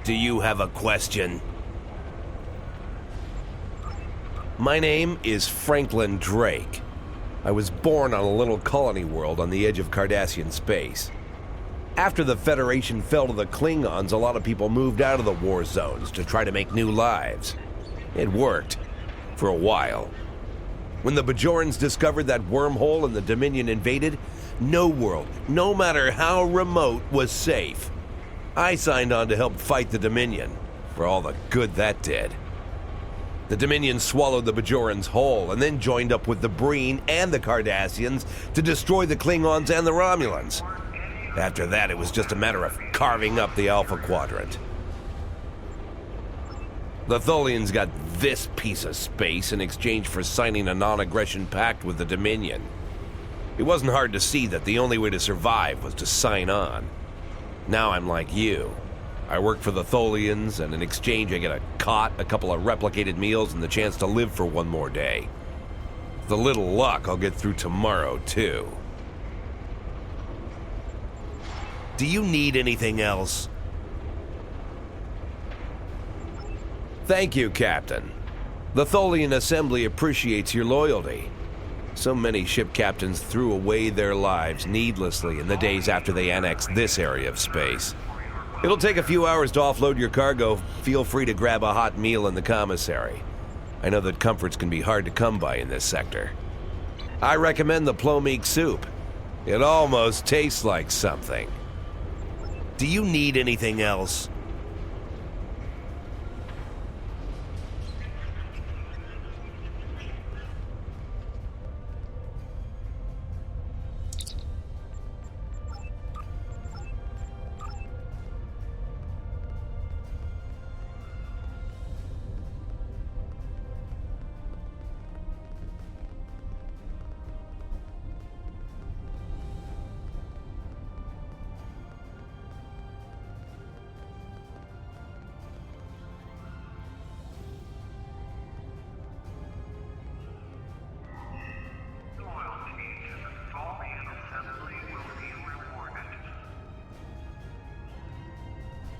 Do you have a question? My name is Franklin Drake. I was born on a little colony world on the edge of Cardassian space. After the Federation fell to the Klingons, a lot of people moved out of the war zones to try to make new lives. It worked. For a while. When the Bajorans discovered that wormhole and the Dominion invaded, no world, no matter how remote, was safe. I signed on to help fight the Dominion, for all the good that did. The Dominion swallowed the Bajorans whole and then joined up with the Breen and the Cardassians to destroy the Klingons and the Romulans. After that, it was just a matter of carving up the Alpha Quadrant. The Tholians got this piece of space in exchange for signing a non-aggression pact with the Dominion. It wasn't hard to see that the only way to survive was to sign on. Now I'm like you. I work for the Tholians, and in exchange I get a cot, a couple of replicated meals, and the chance to live for one more day. With a little luck, I'll get through tomorrow, too. Do you need anything else? Thank you, Captain. The Tholian Assembly appreciates your loyalty. So many ship captains threw away their lives needlessly in the days after they annexed this area of space. It'll take a few hours to offload your cargo. Feel free to grab a hot meal in the commissary. I know that comforts can be hard to come by in this sector. I recommend the plomeek soup. It almost tastes like something. Do you need anything else?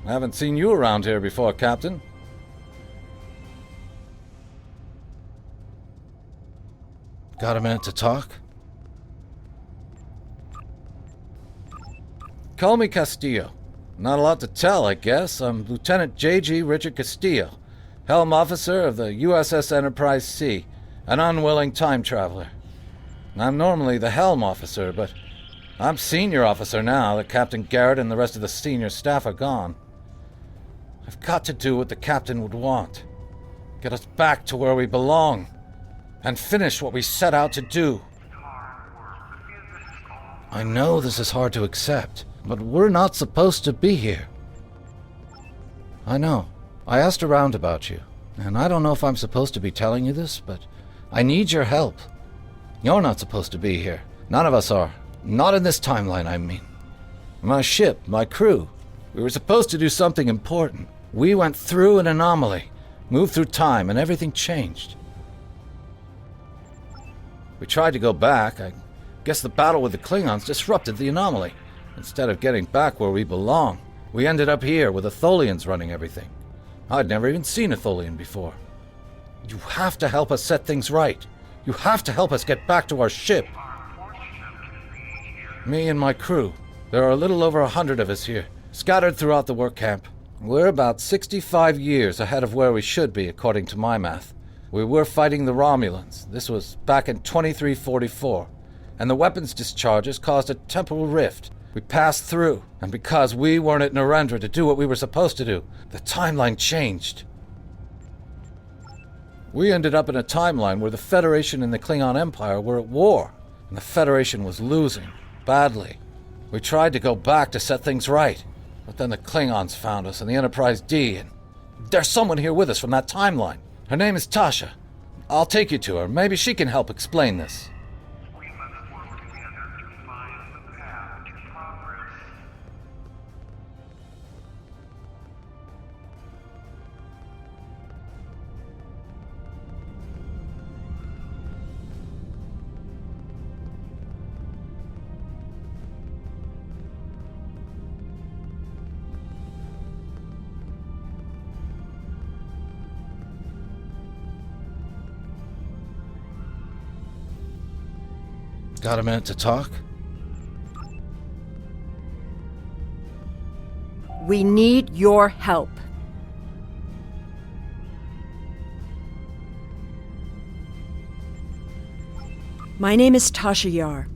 I haven't seen you around here before, Captain. Got a minute to talk? Call me Castillo. Not a lot to tell, I guess. I'm Lieutenant J.G. Richard Castillo, Helm Officer of the USS Enterprise C, an unwilling time traveler. I'm normally the Helm Officer, but I'm Senior Officer now that Captain Garrett and the rest of the senior staff are gone. I've got to do what the Captain would want. Get us back to where we belong. And finish what we set out to do. I know this is hard to accept, but we're not supposed to be here. I know. I asked around about you, and I don't know if I'm supposed to be telling you this, but I need your help. You're not supposed to be here. None of us are. Not in this timeline, I mean. My ship, my crew. We were supposed to do something important. We went through an anomaly, moved through time, and everything changed. We tried to go back. I guess the battle with the Klingons disrupted the anomaly. Instead of getting back where we belong, we ended up here with the Tholians running everything. I'd never even seen a Tholian before. You have to help us set things right. You have to help us get back to our ship. Me and my crew. There are a little over 100 of us here, scattered throughout the work camp. We're about 65 years ahead of where we should be, according to my math. We were fighting the Romulans. This was back in 2344. And the weapons discharges caused a temporal rift. We passed through, and because we weren't at Narendra to do what we were supposed to do, the timeline changed. We ended up in a timeline where the Federation and the Klingon Empire were at war, and the Federation was losing, badly. We tried to go back to set things right, but then the Klingons found us and the Enterprise D, and there's someone here with us from that timeline. Her name is Tasha. I'll take you to her. Maybe she can help explain this. We must work together to find the path to progress. Got a minute to talk? We need your help. My name is Tasha Yar.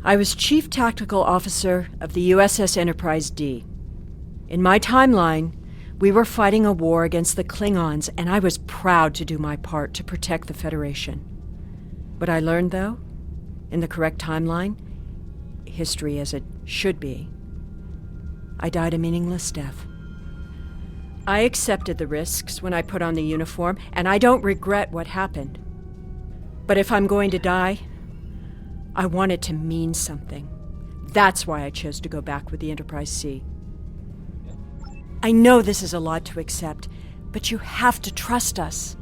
I was Chief Tactical Officer of the USS Enterprise D. In my timeline, we were fighting a war against the Klingons, and I was proud to do my part to protect the Federation. What I learned, though, in the correct timeline, history as it should be, I died a meaningless death. I accepted the risks when I put on the uniform, and I don't regret what happened. But if I'm going to die, I want it to mean something. That's why I chose to go back with the Enterprise C. I know this is a lot to accept, but you have to trust us.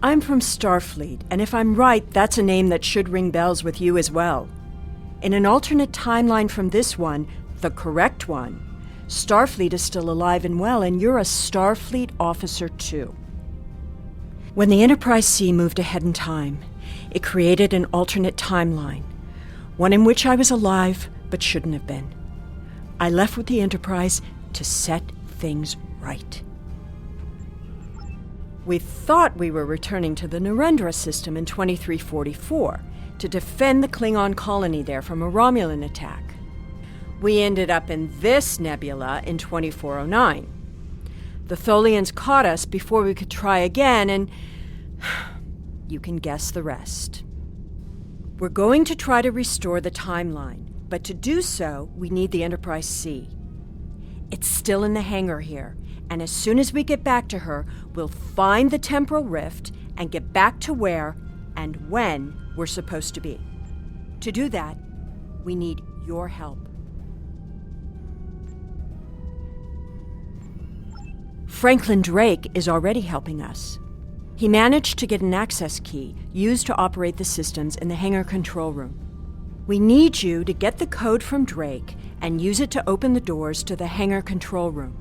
I'm from Starfleet, and if I'm right, that's a name that should ring bells with you as well. In an alternate timeline from this one, the correct one, Starfleet is still alive and well, and you're a Starfleet officer too. When the Enterprise C moved ahead in time, it created an alternate timeline, one in which I was alive but shouldn't have been. I left with the Enterprise to set things right. We thought we were returning to the Narendra system in 2344 to defend the Klingon colony there from a Romulan attack. We ended up in this nebula in 2409. The Tholians caught us before we could try again, and you can guess the rest. We're going to try to restore the timeline, but to do so, we need the Enterprise C. It's still in the hangar here, and as soon as we get back to her, we'll find the temporal rift and get back to where and when we're supposed to be. To do that, we need your help. Franklin Drake is already helping us. He managed to get an access key used to operate the systems in the hangar control room. We need you to get the code from Drake and use it to open the doors to the hangar control room.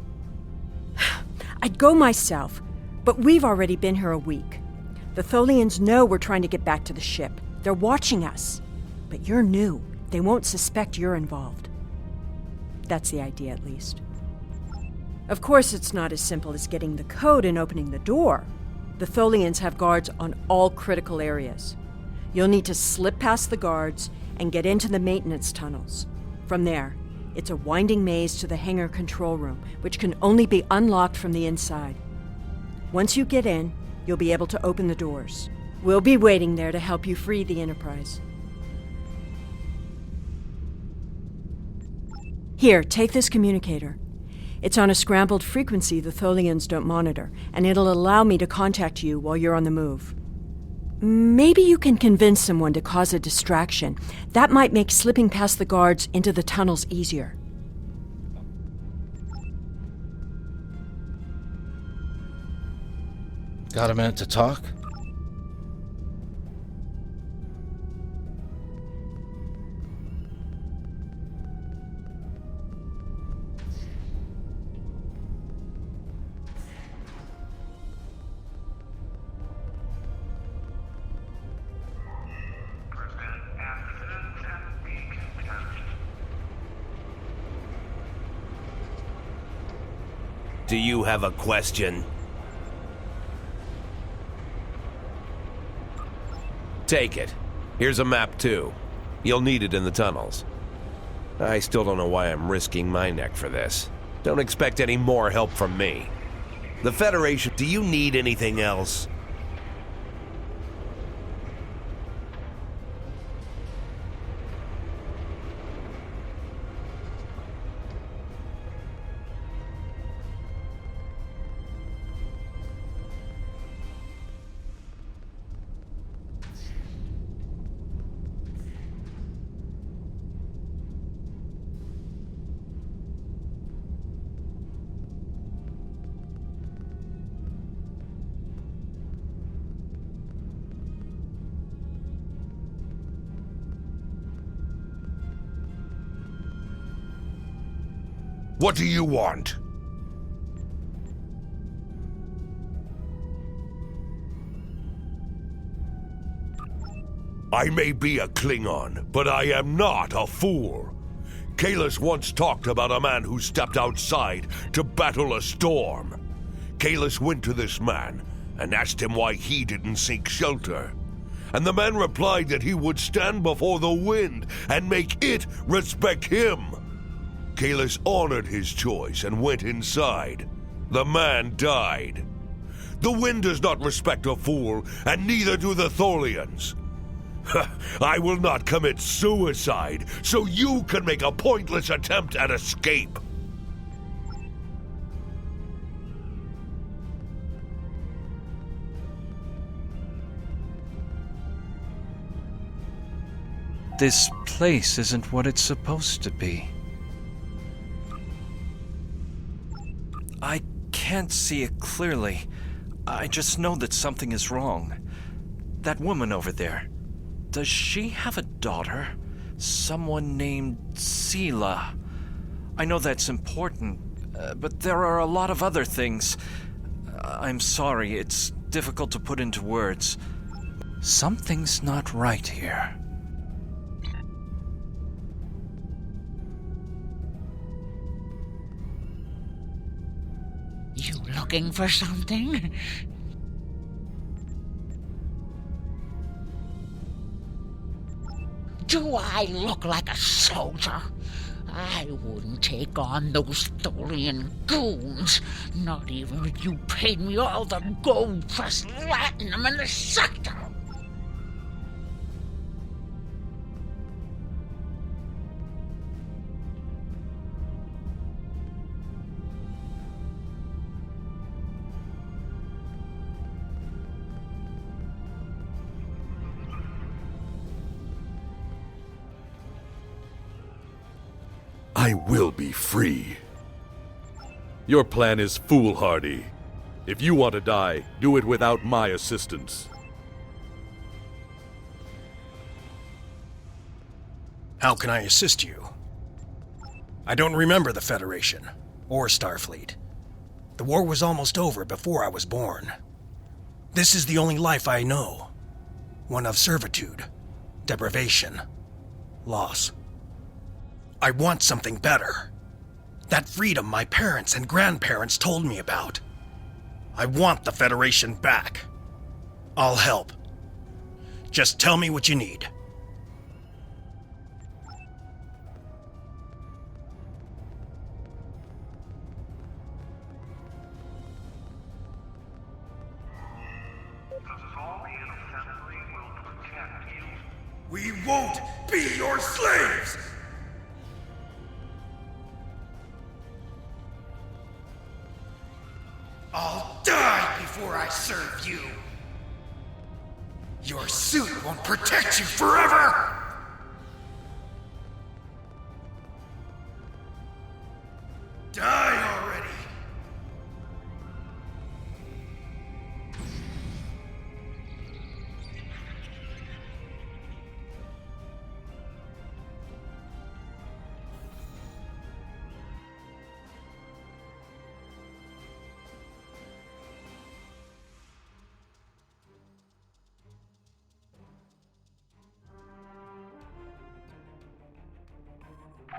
I'd go myself, but we've already been here a week. The Tholians know we're trying to get back to the ship. They're watching us. But you're new. They won't suspect you're involved. That's the idea, at least. Of course, it's not as simple as getting the code and opening the door. The Tholians have guards on all critical areas. You'll need to slip past the guards and get into the maintenance tunnels. From there, it's a winding maze to the hangar control room, which can only be unlocked from the inside. Once you get in, you'll be able to open the doors. We'll be waiting there to help you free the Enterprise. Here, take this communicator. It's on a scrambled frequency the Tholians don't monitor, and it'll allow me to contact you while you're on the move. Maybe you can convince someone to cause a distraction. That might make slipping past the guards into the tunnels easier. Got a minute to talk? Do you have a question? Take it. Here's a map too. You'll need it in the tunnels. I still don't know why I'm risking my neck for this. Don't expect any more help from me. The Federation, do you need anything else? What do you want? I may be a Klingon, but I am not a fool. Kahless once talked about a man who stepped outside to battle a storm. Kahless went to this man, and asked him why he didn't seek shelter. And the man replied that he would stand before the wind and make it respect him. Kalis honored his choice and went inside. The man died. The wind does not respect a fool, and neither do the Tholians. I will not commit suicide so you can make a pointless attempt at escape. This place isn't what it's supposed to be. I can't see it clearly. I just know that something is wrong. That woman over there, does she have a daughter? Someone named Sela. I know that's important, but there are a lot of other things. I'm sorry, it's difficult to put into words. Something's not right here. You looking for something? Do I look like a soldier? I wouldn't take on those Tholian goons, not even if you paid me all the gold plus latinum in the sector. I will be free. Your plan is foolhardy. If you want to die, do it without my assistance. How can I assist you? I don't remember the Federation, or Starfleet. The war was almost over before I was born. This is the only life I know. One of servitude, deprivation, loss. I want something better. That freedom my parents and grandparents told me about. I want the Federation back. I'll help. Just tell me what you need. The Tholian assembly will protect you. We won't be your slaves! I'll die before I serve you. Your suit won't protect you forever! Die already!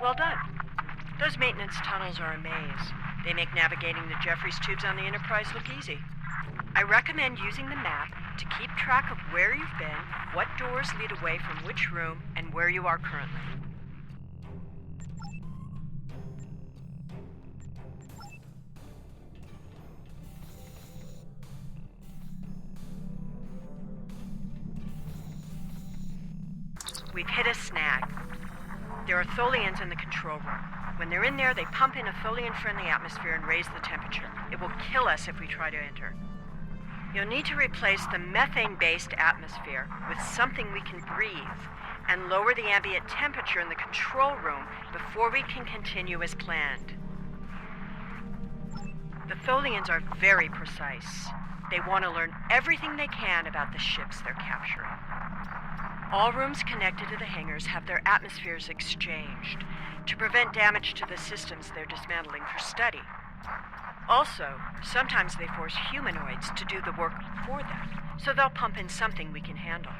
Well done. Those maintenance tunnels are a maze. They make navigating the Jeffries tubes on the Enterprise look easy. I recommend using the map to keep track of where you've been, what doors lead away from which room, and where you are currently. We've hit a snag. There are Tholians in the control room. When they're in there, they pump in a Tholian-friendly atmosphere and raise the temperature. It will kill us if we try to enter. You'll need to replace the methane-based atmosphere with something we can breathe and lower the ambient temperature in the control room before we can continue as planned. The Tholians are very precise. They want to learn everything they can about the ships they're capturing. All rooms connected to the hangars have their atmospheres exchanged to prevent damage to the systems they're dismantling for study. Also, sometimes they force humanoids to do the work for them, so they'll pump in something we can handle.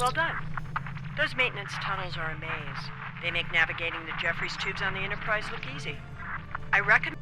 Well done. Those maintenance tunnels are a maze. They make navigating the Jeffries tubes on the Enterprise look easy. I reckon...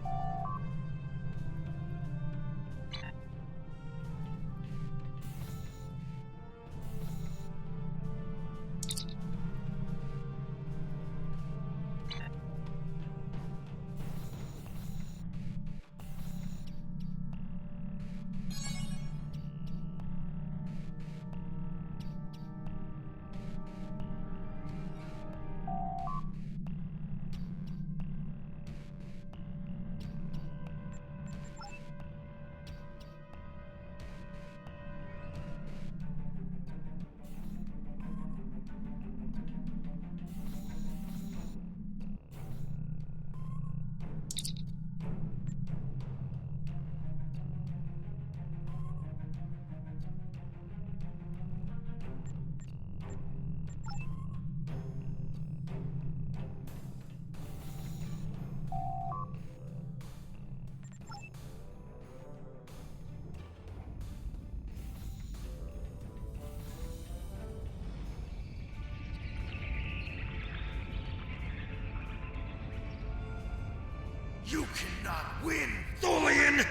You cannot win, Tholian!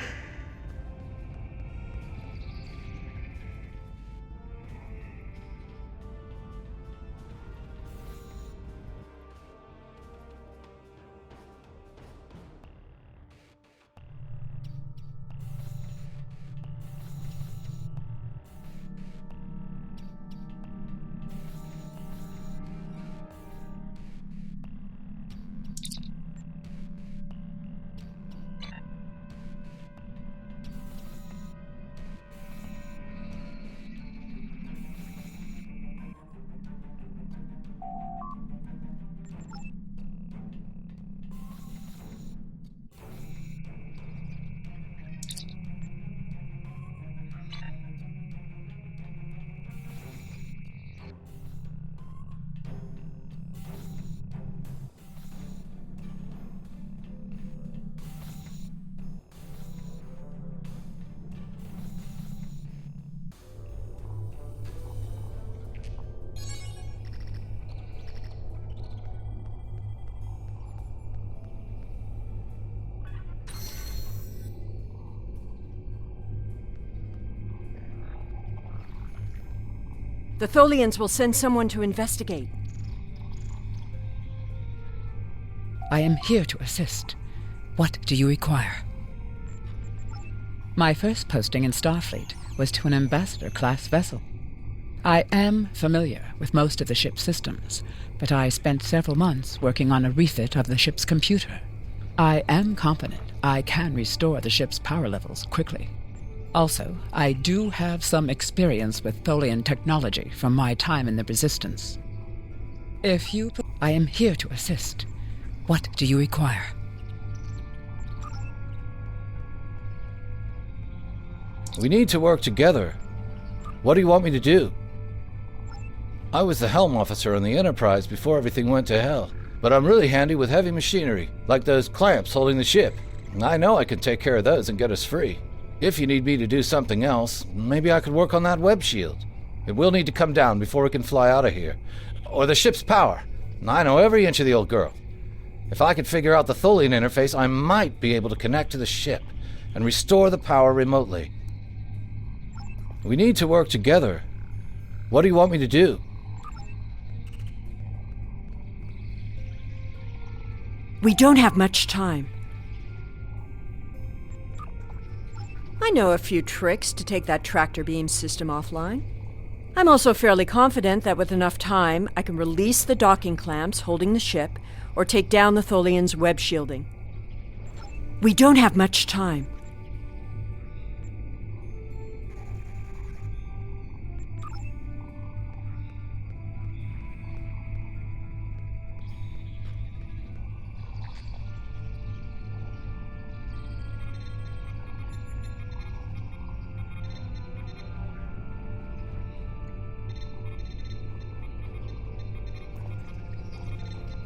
The Tholians will send someone to investigate. I am here to assist. What do you require? My first posting in Starfleet was to an ambassador-class vessel. I am familiar with most of the ship's systems, but I spent several months working on a refit of the ship's computer. I am confident I can restore the ship's power levels quickly. Also, I do have some experience with Tholian technology from my time in the Resistance. I am here to assist. What do you require? We need to work together. What do you want me to do? I was the helm officer on the Enterprise before everything went to hell, but I'm really handy with heavy machinery, like those clamps holding the ship. I know I can take care of those and get us free. If you need me to do something else, maybe I could work on that web shield. It will need to come down before we can fly out of here. Or the ship's power. I know every inch of the old girl. If I could figure out the Tholian interface, I might be able to connect to the ship and restore the power remotely. We need to work together. What do you want me to do? We don't have much time. I know a few tricks to take that tractor beam system offline. I'm also fairly confident that with enough time, I can release the docking clamps holding the ship or take down the Tholian's web shielding. We don't have much time.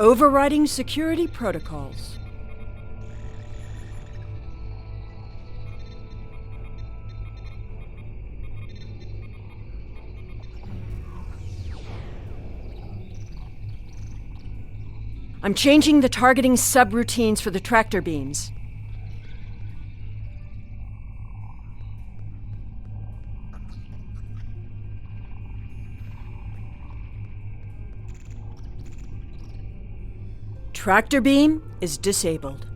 Overriding security protocols. I'm changing the targeting subroutines for the tractor beams. Tractor beam is disabled.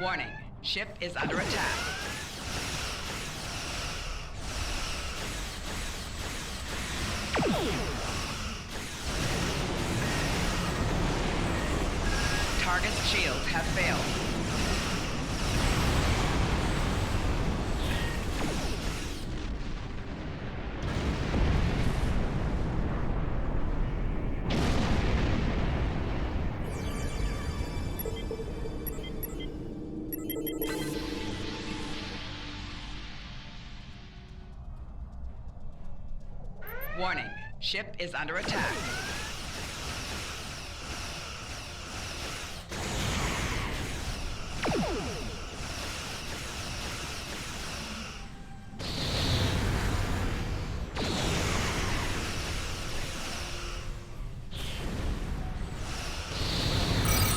Warning, ship is under attack. Target's shields have failed. Warning, ship is under attack.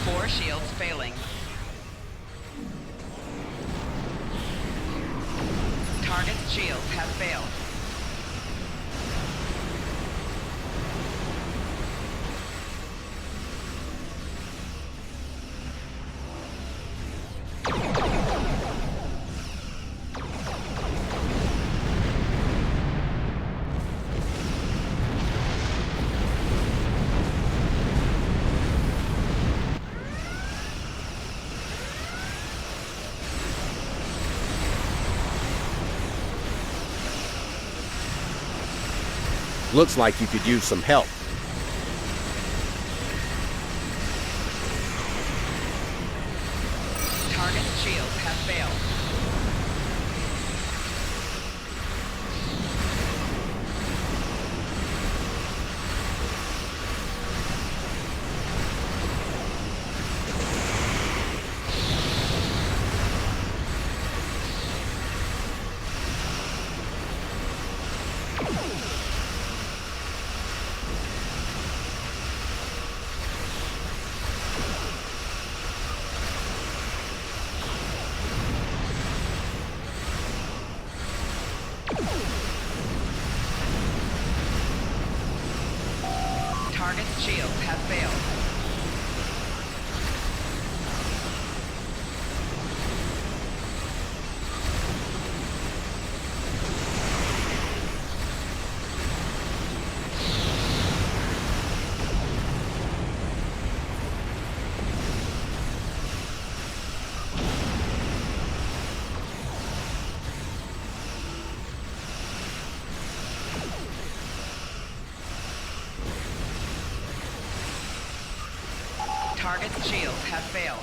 Four shields failing. Target's shields have failed. Looks like you could use some help. Target's shields have failed. Target's shields have failed. Target's shields have failed.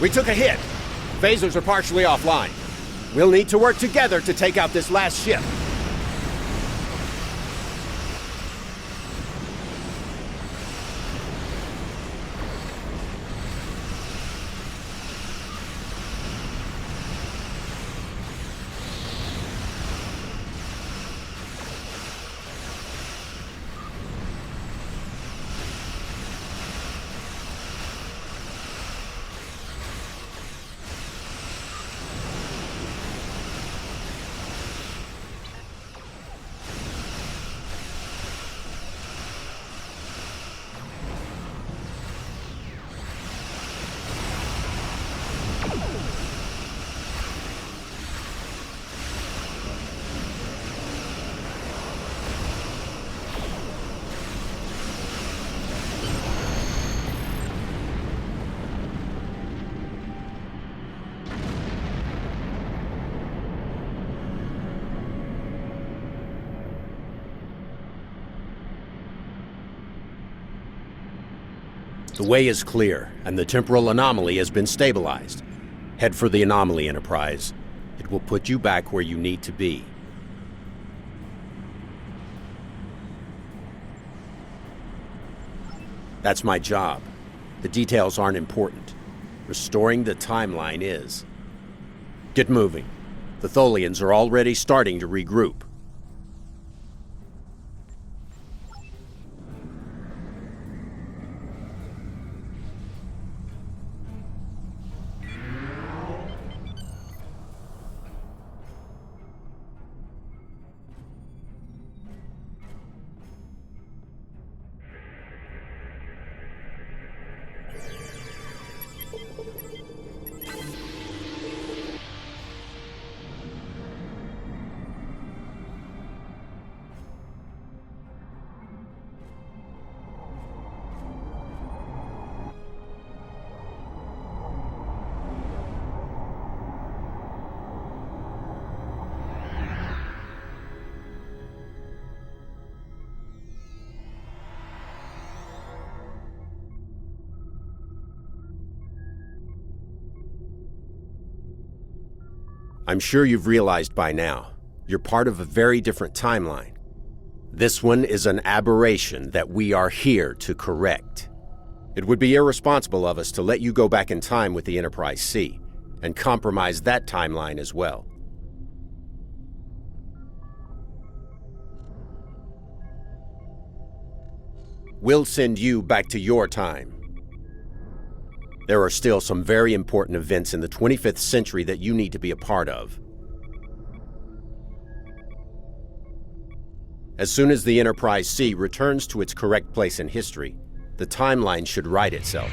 We took a hit. Phasers are partially offline. We'll need to work together to take out this last ship. The way is clear, and the temporal anomaly has been stabilized. Head for the anomaly, Enterprise. It will put you back where you need to be. That's my job. The details aren't important. Restoring the timeline is. Get moving. The Tholians are already starting to regroup. I'm sure you've realized by now, you're part of a very different timeline. This one is an aberration that we are here to correct. It would be irresponsible of us to let you go back in time with the Enterprise C, and compromise that timeline as well. We'll send you back to your time. There are still some very important events in the 25th century that you need to be a part of. As soon as the Enterprise C returns to its correct place in history, the timeline should right itself.